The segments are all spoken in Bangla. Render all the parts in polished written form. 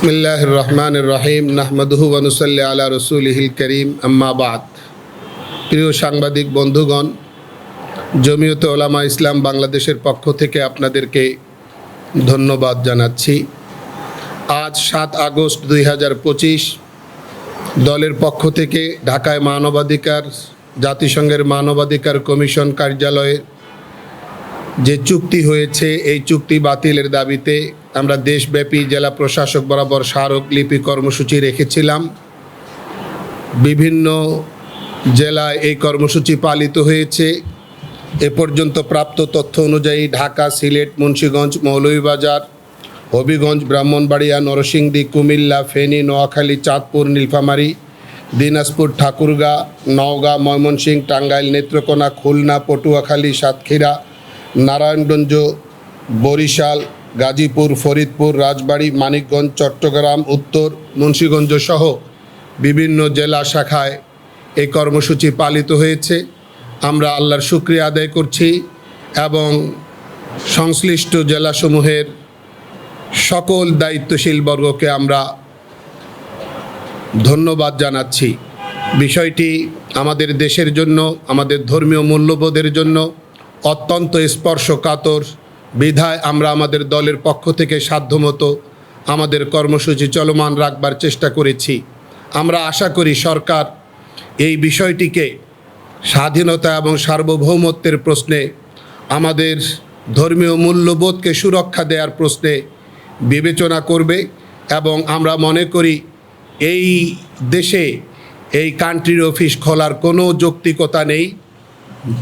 বিসমিল্লাহির রহমানির রহিম নাহমাদুহু ওয়া নুসাল্লি আলা রাসূলিহিল কারীম আম্মা বাদ। প্রিয় সাংবাদিক বন্ধুগণ, জমিয়তে ওলামা ইসলাম বাংলাদেশের পক্ষ থেকে আপনাদেরকে ধন্যবাদ জানাচ্ছি। আজ 7 আগস্ট 2025 দলের পক্ষ থেকে ঢাকায় জাতিসংঘের মানবাধিকার কমিশন কার্যালয়ে যে চুক্তি হয়েছে, এই চুক্তি বাতিলের দাবিতে আমরা দেশব্যাপী জেলা প্রশাসক বরাবর স্মারকলিপি কর্মসূচি রেখেছিলাম। বিভিন্ন জেলায় এই কর্মসূচি পালিত হয়েছে। এ পর্যন্ত প্রাপ্ত তথ্য অনুযায়ী ঢাকা, সিলেট, মুন্সিগঞ্জ, মৌলভীবাজার, হবিগঞ্জ, ব্রাহ্মণবাড়িয়া, নরসিংদী, কুমিল্লা, ফেনী, নোয়াখালী, চাঁদপুর, নীলফামারী, দিনাজপুর, ঠাকুরগাঁ, নওগাঁ, ময়মনসিংহ, টাঙ্গাইল, নেত্রকোনা, খুলনা, পটুয়াখালী, সাতক্ষীরা, নারায়ণগঞ্জ, বরিশাল, গাজীপুর, ফরিদপুর, রাজবাড়ী, মানিকগঞ্জ, চট্টগ্রাম, উত্তর মুন্সিগঞ্জ সহ বিভিন্ন জেলা শাখায় এই কর্মসূচি পালিত হয়েছে। আমরা আল্লাহর শুকরিয়া আদায় করছি এবং সংশ্লিষ্ট জেলাসমূহের সকল দায়িত্বশীল বর্গকে আমরা ধন্যবাদ জানাচ্ছি। বিষয়টি আমাদের দেশের জন্য, আমাদের ধর্মীয় মূল্যবোধের জন্য অত্যন্ত স্পর্শকাতর বিধায় আমরা আমাদের দলের পক্ষ থেকে সাধ্যমতো আমাদের কর্মসূচি চলমান রাখবার চেষ্টা করেছি। আমরা আশা করি সরকার এই বিষয়টিকে স্বাধীনতা এবং সার্বভৌমত্বের প্রশ্নে, আমাদের ধর্মীয় মূল্যবোধকে সুরক্ষা দেওয়ার প্রশ্নে বিবেচনা করবে এবং আমরা মনে করি এই দেশে এই কান্ট্রির অফিস খোলার কোনো যৌক্তিকতা নেই।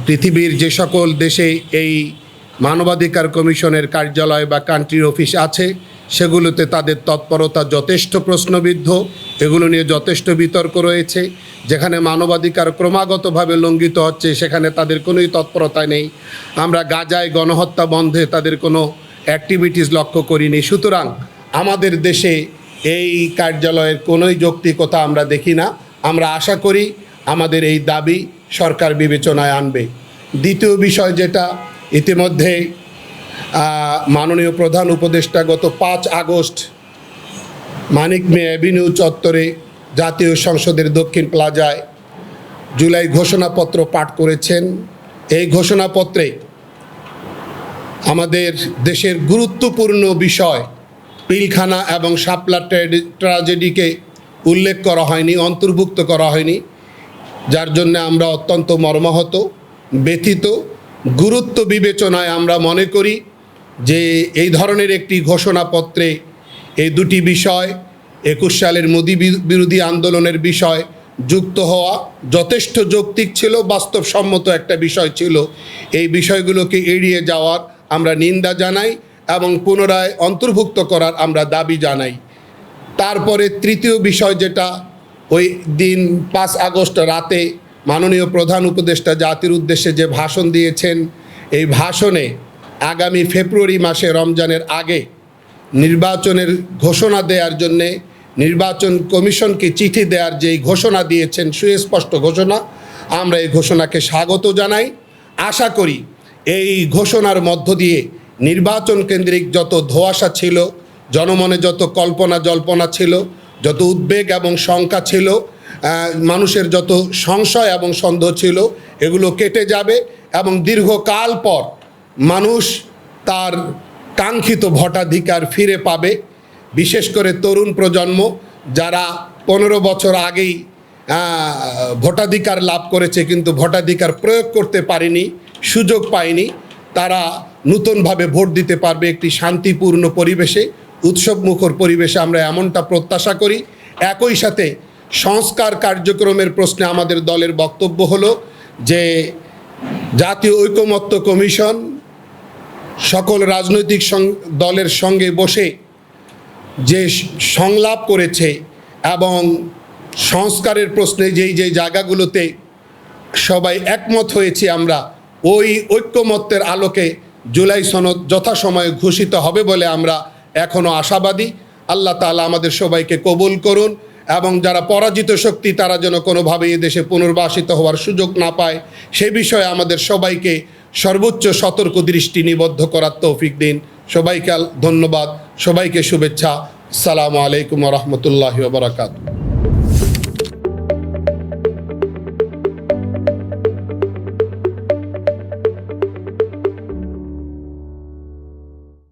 পৃথিবীর যে সকল দেশে এই মানবাধিকার কমিশনের কার্যালয় বা কান্ট্রির অফিস আছে, সেগুলোতে তাদের তৎপরতা যথেষ্ট প্রশ্নবিদ্ধ, এগুলো নিয়ে যথেষ্ট বিতর্ক রয়েছে। যেখানে মানবাধিকার ক্রমাগতভাবে লঙ্ঘিত হচ্ছে, সেখানে তাদের কোনোই তৎপরতা নেই। আমরা গাজায় গণহত্যা বন্ধে তাদের কোনো অ্যাক্টিভিটিস লক্ষ্য করিনি। সুতরাং আমাদের দেশে এই কার্যালয়ের কোনোই যৌক্তিকতা আমরা দেখি না। আমরা আশা করি আমাদের এই দাবি সরকার বিবেচনায় আনবে। দ্বিতীয় বিষয়, যেটা ইতিমধ্যে মাননীয় প্রধান উপদেষ্টা গত 5 আগস্ট মানিক মিয়া অ্যাভিনিউ চত্বরে জাতীয় সংসদের দক্ষিণ প্লাজায় জুলাই ঘোষণাপত্র পাঠ করেছেন। এই ঘোষণাপত্রে আমাদের দেশের গুরুত্বপূর্ণ বিষয় পিলখানা এবং শাপলা ট্র্যাজেডিকে উল্লেখ করা হয়নি, অন্তর্ভুক্ত করা হয়নি, যার জন্য আমরা অত্যন্ত মর্মাহত, ব্যথিত। গুরুত্ব বিবেচনায় আমরা মনে করি যে এই ধরনের একটি ঘোষণাপত্রে এই দুটি বিষয়, 21 সালের মোদি বিরোধী আন্দোলনের বিষয় যুক্ত হওয়া যথেষ্ট যৌক্তিক ছিল, বাস্তবসম্মত একটা বিষয় ছিল। এই বিষয়গুলোকে এড়িয়ে যাওয়ার আমরা নিন্দা জানাই এবং পুনরায় অন্তর্ভুক্ত করার আমরা দাবি জানাই। তারপরে তৃতীয় বিষয়, যেটা ওই দিন 5 আগস্ট রাতে মাননীয় প্রধান উপদেষ্টা জাতির উদ্দেশ্যে যে ভাষণ দিয়েছেন, এই ভাষণে আগামী ফেব্রুয়ারি মাসে রমজানের আগে নির্বাচনের ঘোষণা দেওয়ার জন্যে নির্বাচন কমিশনকে চিঠি দেওয়ার যেই ঘোষণা দিয়েছেন, সুস্পষ্ট ঘোষণা, আমরা এই ঘোষণাকে স্বাগত জানাই। আশা করি এই ঘোষণার মধ্য দিয়ে নির্বাচন কেন্দ্রিক যত ধোঁয়াশা ছিল, জনমনে যত কল্পনা জল্পনা ছিল, যত উদ্বেগ এবং শঙ্কা ছিল, মানুষের যত সংশয় এবং সন্দেহ ছিল, এগুলো কেটে যাবে এবং দীর্ঘকাল পর মানুষ তার কাঙ্ক্ষিত ভোটাধিকার ফিরে পাবে। বিশেষ করে তরুণ প্রজন্ম, যারা 15 বছর আগেই ভোটাধিকার লাভ করেছে কিন্তু ভোটাধিকার প্রয়োগ করতে পারেনি, সুযোগ পায়নি, তারা নতুনভাবে ভোট দিতে পারবে একটি শান্তিপূর্ণ পরিবেশে, উৎসবমুখর পরিবেশে। আমরা এমনটা প্রত্যাশা করি। একই সাথে সংস্কার কার্যক্রমের প্রশ্নে আমাদের দলের বক্তব্য হলো যে জাতীয় ঐকমত্য কমিশন সকল রাজনৈতিক দলের সঙ্গে বসে যে সংলাপ করেছে এবং সংস্কারের প্রশ্নে যেই জায়গাগুলোতে সবাই একমত হয়েছি, আমরা ওই ঐক্যমত্যের আলোকে জুলাই সনদ যথাসময়ে ঘোষিত হবে বলে আমরা এখনও আশাবাদী। আল্লাহ তাআলা আমাদের সবাইকে কবুল করুন এবং যারা পরাজিত শক্তি, তারা যেন কোনোভাবেই এদেশে পুনর্বাসিত হওয়ার সুযোগ না পায়, সে বিষয়ে আমাদের সবাইকে সর্বোচ্চ সতর্ক দৃষ্টি নিবদ্ধ করার তৌফিক দিন। সবাইকে ধন্যবাদ, সবাইকে শুভেচ্ছা। আসসালামু আলাইকুম রহমতুল্লাহি ওয়া বারাকাতুহু।